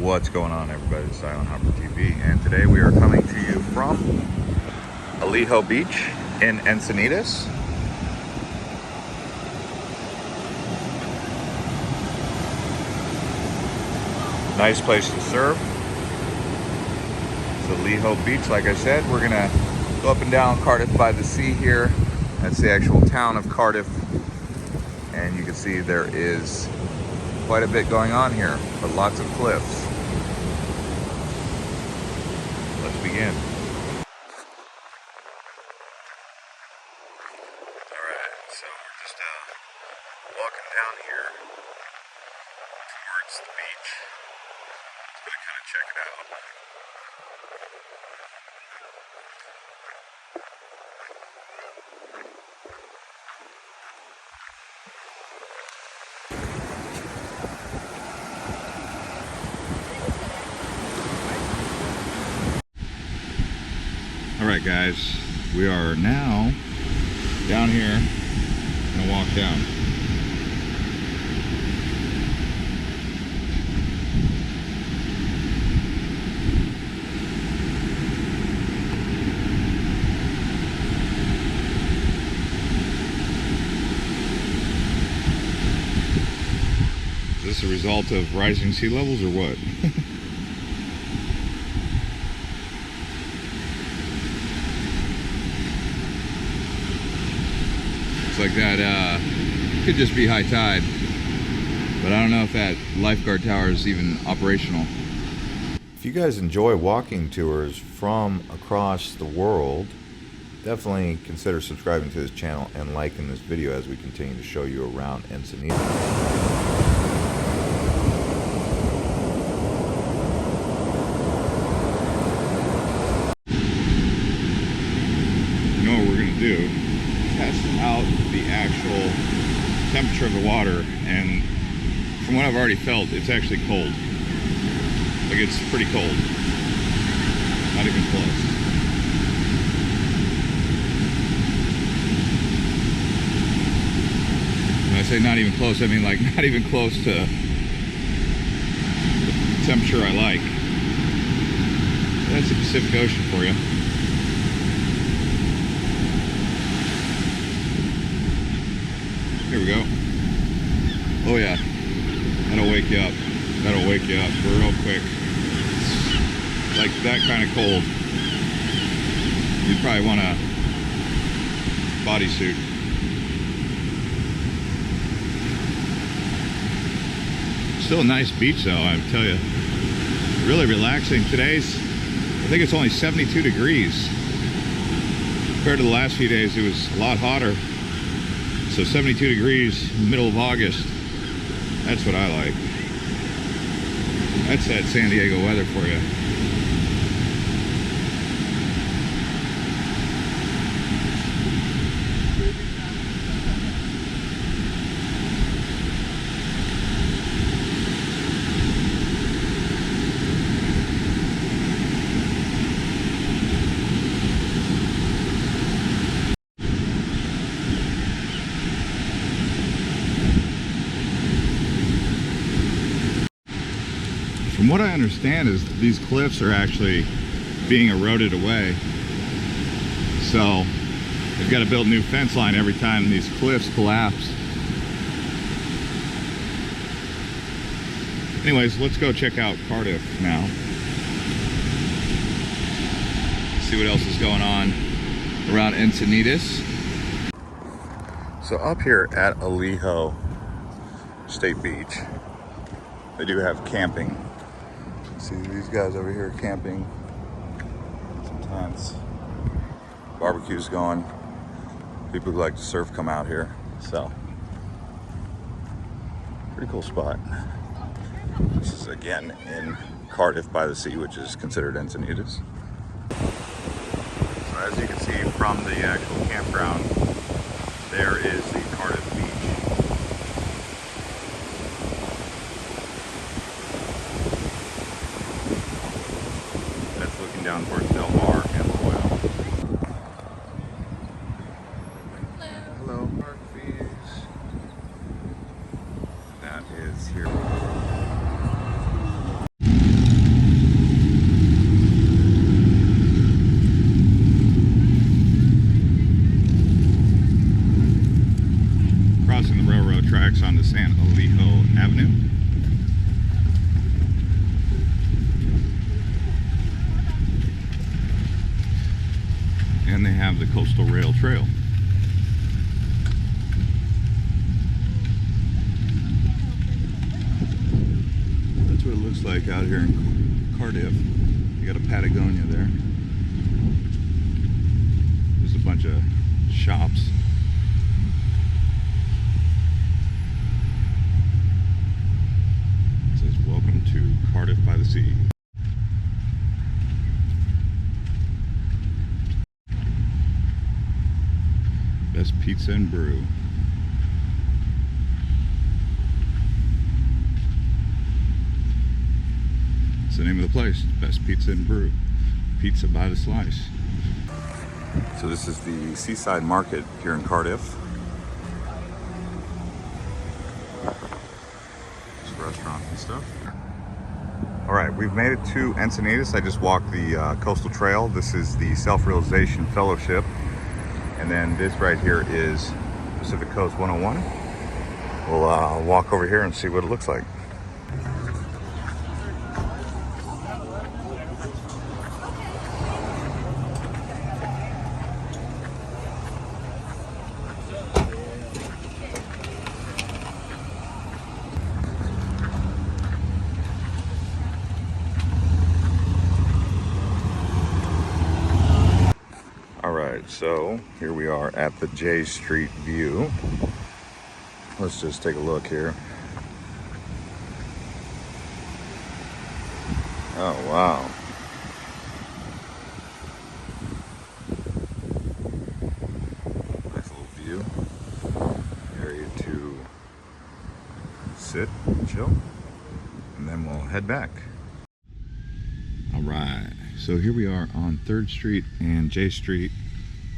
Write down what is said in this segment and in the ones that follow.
What's going on, everybody? This is Silent Hopper TV, and today we are coming to you from Alejo Beach in Encinitas. Nice place to surf. It's Alejo Beach, like I said. We're gonna go up and down Cardiff by the sea here. That's the actual town of Cardiff, and you can see there is quite a bit going on here, but lots of cliffs. Let's begin. Alright, so we're just walking down here towards the beach. Just gonna kind of check it out. Alright guys, we are now down here. I'm gonna walk down. Is this a result of rising sea levels or what? It's like that, could just be high tide, but I don't know if that lifeguard tower is even operational. If you guys enjoy walking tours from across the world, definitely consider subscribing to this channel and liking this video as we continue to show you around Encinitas. You know what we're going to do? Test out the actual temperature of the water, and from what I've already felt, it's actually cold. Like, it's pretty cold. Not even close. When I say not even close, I mean like not even close to the temperature I like. That's the Pacific Ocean for you. Here we go. Oh yeah, that'll wake you up. That'll wake you up real quick. It's like that kind of cold. You'd probably want a bodysuit. Still a nice beach though, I tell you. Really relaxing. Today's, I think it's only 72 degrees. Compared to the last few days, it was a lot hotter. So 72 degrees, middle of August. That's what I like. That's that San Diego weather for you. From what I understand is these cliffs are actually being eroded away. So they've got to build a new fence line every time these cliffs collapse. Anyways, let's go check out Cardiff now. See what else is going on around Encinitas. So up here at Alejo State Beach, they do have camping. See these guys over here camping. Some tents. Barbecue's going. People who like to surf come out here. So, pretty cool spot. This is again in Cardiff by the sea, which is considered Encinitas. So as you can see from the actual campground, there is the Cardiff Beach. Down towards Del Mar and La Jolla. Hello, park fees. That is here. tracks onto San Alejo Avenue. And they have the Coastal Rail Trail. That's what it looks like out here in Cardiff. You got a Patagonia there. There's a bunch of shops. It says, "Welcome to Cardiff by the Sea." Best pizza and brew. It's the name of the place. Best Pizza and Brew. Pizza by the slice. So this is the Seaside Market here in Cardiff. There's restaurants and stuff. All right, we've made it to Encinitas. I just walked the coastal trail. This is the Self-Realization Fellowship. And then this right here is Pacific Coast 101. We'll walk over here and see what it looks like. So here we are at the J Street view. Let's just take a look here. Oh wow. Nice little view. Area to sit and chill. And then we'll head back. All right, so here we are on 3rd Street and J Street,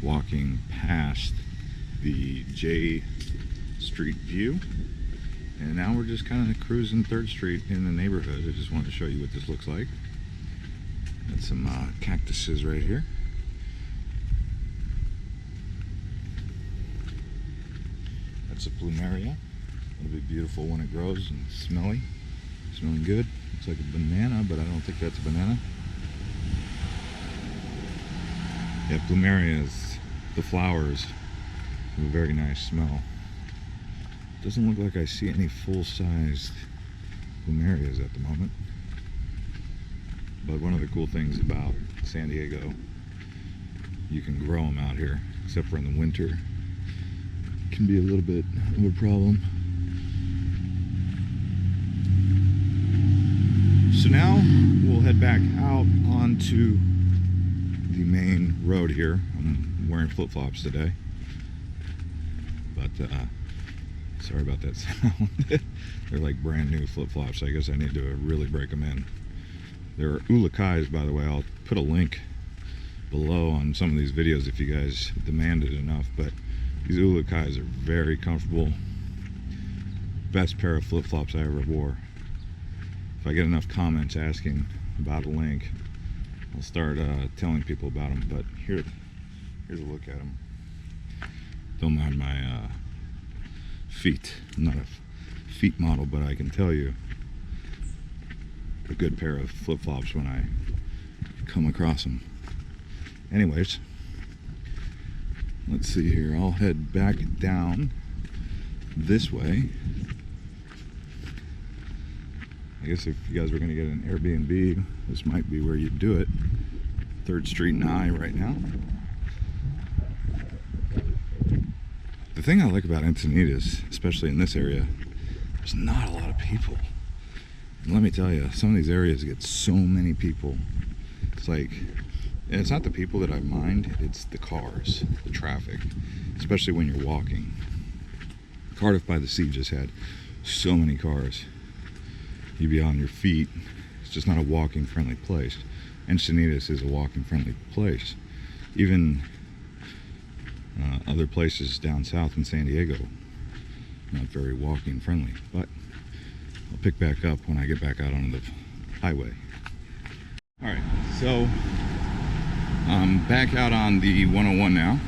walking past the J Street view, and now we're just kind of cruising 3rd Street in the neighborhood. I just wanted to show you what this looks like. Got some cactuses right here. That's a plumeria. It'll be beautiful when it grows and smelling good. Looks like a banana, but I don't think that's a banana. Yeah, plumerias, the flowers have a very nice smell. Doesn't look like I see any full-sized plumerias at the moment. But one of the cool things about San Diego, you can grow them out here, except for in the winter. It can be a little bit of a problem. So now we'll head back out onto the main road here. I'm wearing flip-flops today, but sorry about that sound. They're like brand new flip-flops. I guess I need to really break them in. They're Ulukais, by the way. I'll put a link below on some of these videos if you guys demand it enough, but these Ulukais are very comfortable. Best pair of flip-flops I ever wore. If I get enough comments asking about a link, I'll start telling people about them. But here's a look at them. Don't mind my feet. I'm not a feet model, but I can tell you a good pair of flip-flops when I come across them. Anyways, let's see here. I'll head back down this way. I guess if you guys were going to get an Airbnb, this might be where you'd do it. 3rd Street and I right now. The thing I like about Encinitas, especially in this area, there's not a lot of people. And let me tell you, some of these areas get so many people. It's like, and it's not the people that I mind, it's the cars, the traffic, especially when you're walking. Cardiff by the Sea just had so many cars. You'd be on your feet. It's just not a walking friendly place. Encinitas is a walking friendly place. Even other places down south in San Diego, not very walking friendly, but I'll pick back up when I get back out onto the highway. All right, so I'm back out on the 101 now.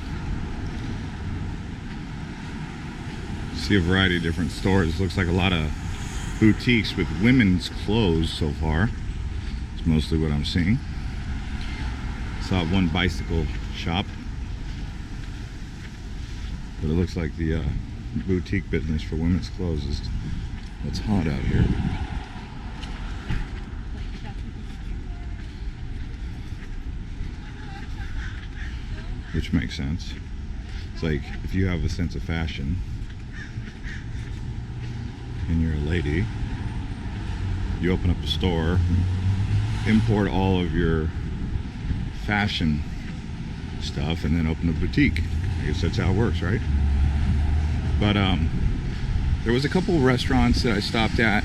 See a variety of different stores. Looks like a lot of boutiques with women's clothes so far. It's mostly what I'm seeing. Saw one bicycle shop, but it looks like the boutique business for women's clothes is what's hot out here. Which makes sense. It's like if you have a sense of fashion and you're a lady, you open up a store, import all of your fashion stuff, and then open a boutique. I guess that's how it works, right? But there was a couple restaurants that I stopped at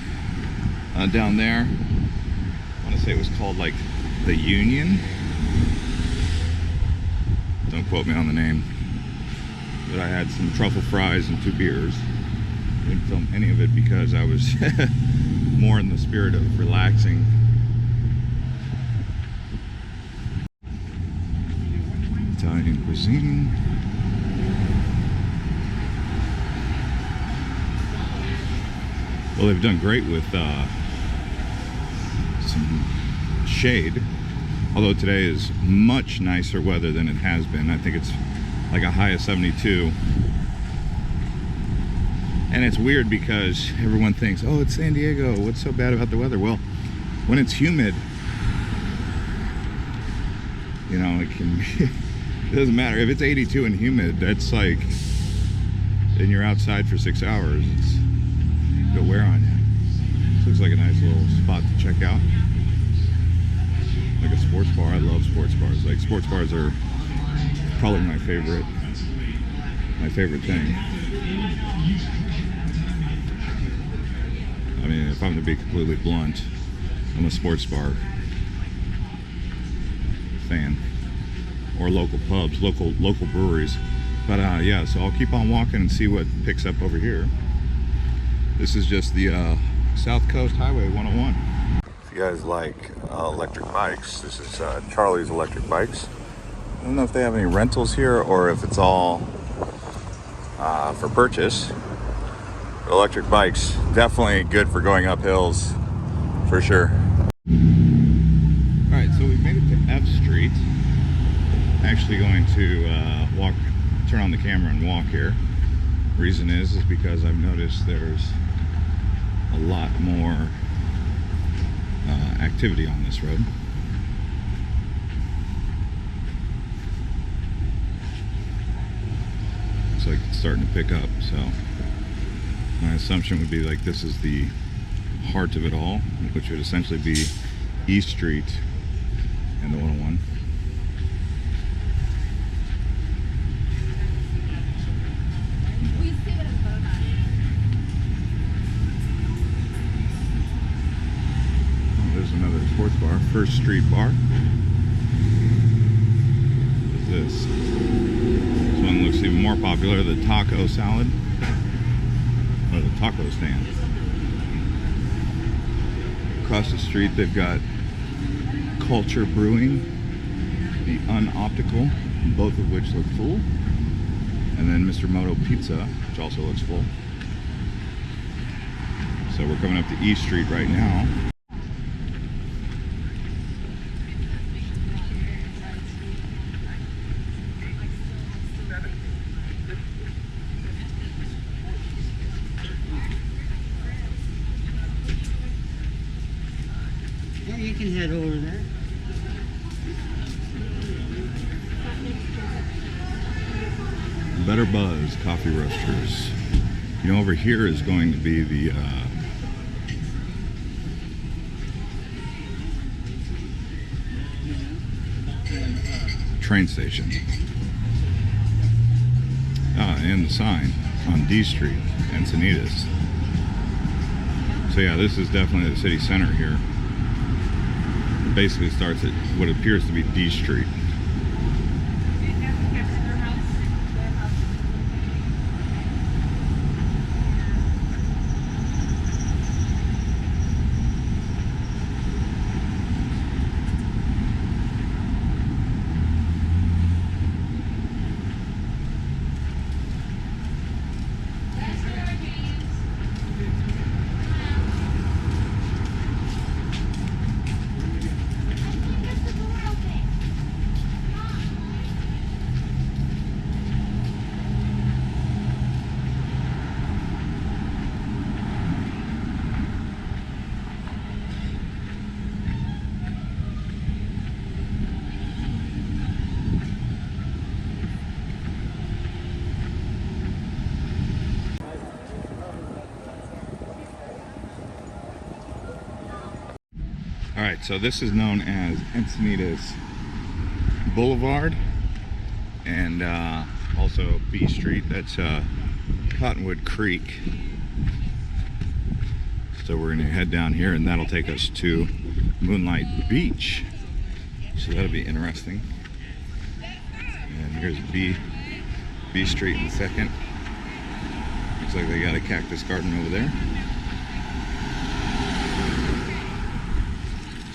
down there. I want to say it was called like the Union. Don't quote me on the name. But I had some truffle fries and 2 beers. Didn't film any of it because I was more in the spirit of relaxing. Italian cuisine. Well, they've done great with some shade. Although today is much nicer weather than it has been. I think it's like a high of 72. And it's weird because everyone thinks, oh, it's San Diego, what's so bad about the weather? Well, when it's humid, you know, it can be, it doesn't matter. If it's 82 and humid, that's like, and you're outside for 6 hours, it'll wear on you. This looks like a nice little spot to check out. Like a sports bar. I love sports bars. Like, sports bars are probably my favorite thing. I mean, if I'm to be completely blunt, I'm a sports bar fan, or local pubs, local breweries. But yeah, so I'll keep on walking and see what picks up over here. This is just the South Coast Highway 101. If you guys like electric bikes, this is Charlie's Electric Bikes. I don't know if they have any rentals here or if it's all for purchase. But electric bikes, definitely good for going up hills, for sure. Alright, so we've made it to F Street. Actually going to turn on the camera and walk here. Reason is because I've noticed there's a lot more activity on this road. Looks like it's starting to pick up, so my assumption would be like this is the heart of it all, which would essentially be East Street and the 101. There's another sports bar, First Street Bar. What is this? This one looks even more popular, the taco salad, or the taco stand. Across the street they've got Culture Brewing, the Unoptical, both of which look full, and then Mr. Moto Pizza, which also looks full. So we're coming up to East Street right now. You can head over there. Better Buzz Coffee Roasters. You know, over here is going to be the train station. And the sign on D Street, Encinitas. So yeah, this is definitely the city center here. It basically starts at what appears to be D Street. All right, so this is known as Encinitas Boulevard and also B Street. That's Cottonwood Creek. So we're gonna head down here and that'll take us to Moonlight Beach. So that'll be interesting. And here's B Street in a second. Looks like they got a cactus garden over there.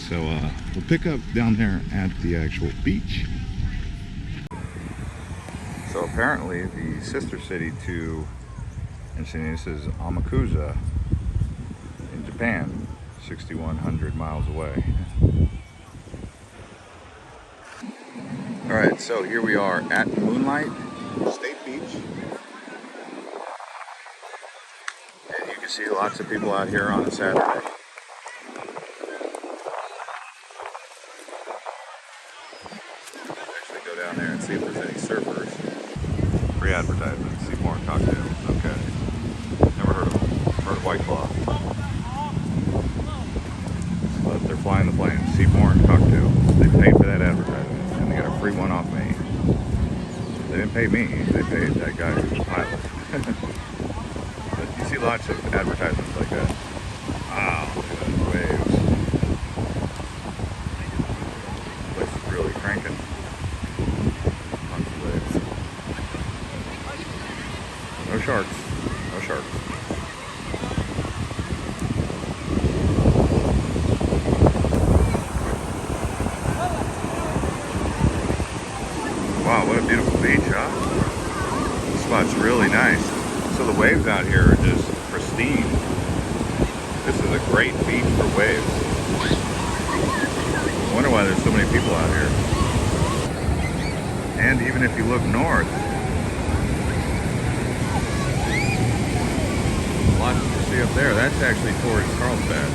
So we'll pick up down there at the actual beach. So apparently the sister city to Encinitas is Amakusa in Japan, 6,100 miles away. All right, so here we are at Moonlight State Beach. And you can see lots of people out here on a Saturday. Actually go down there and see if there's any surfers. Free advertisement, Seymour cocktails, okay. Never heard of them. Heard of White Claw. But they're flying the plane, Seymour cocktails. They paid for that advertisement. And they got a free one off me. They didn't pay me, they paid that guy who's a pilot. But you see lots of advertisements like that. Wow, look at those waves. This place is really cranking. Tons of waves. No sharks. No sharks. Wow, what a beautiful beach, huh? This spot's really nice. So the waves out here are just pristine. This is a great beach for waves. I wonder why there's so many people out here. And even if you look north, lots to see up there. That's actually towards Carlsbad.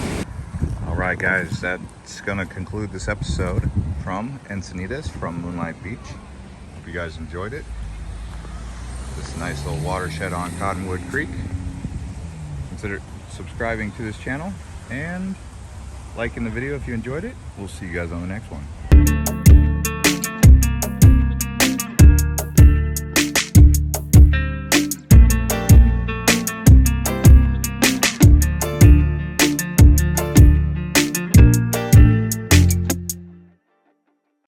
All right, guys, that's gonna conclude this episode from Encinitas, from Moonlight Beach. Hope you guys enjoyed it. This nice little watershed on Cottonwood Creek. Consider subscribing to this channel and liking the video if you enjoyed it. We'll see you guys on the next one.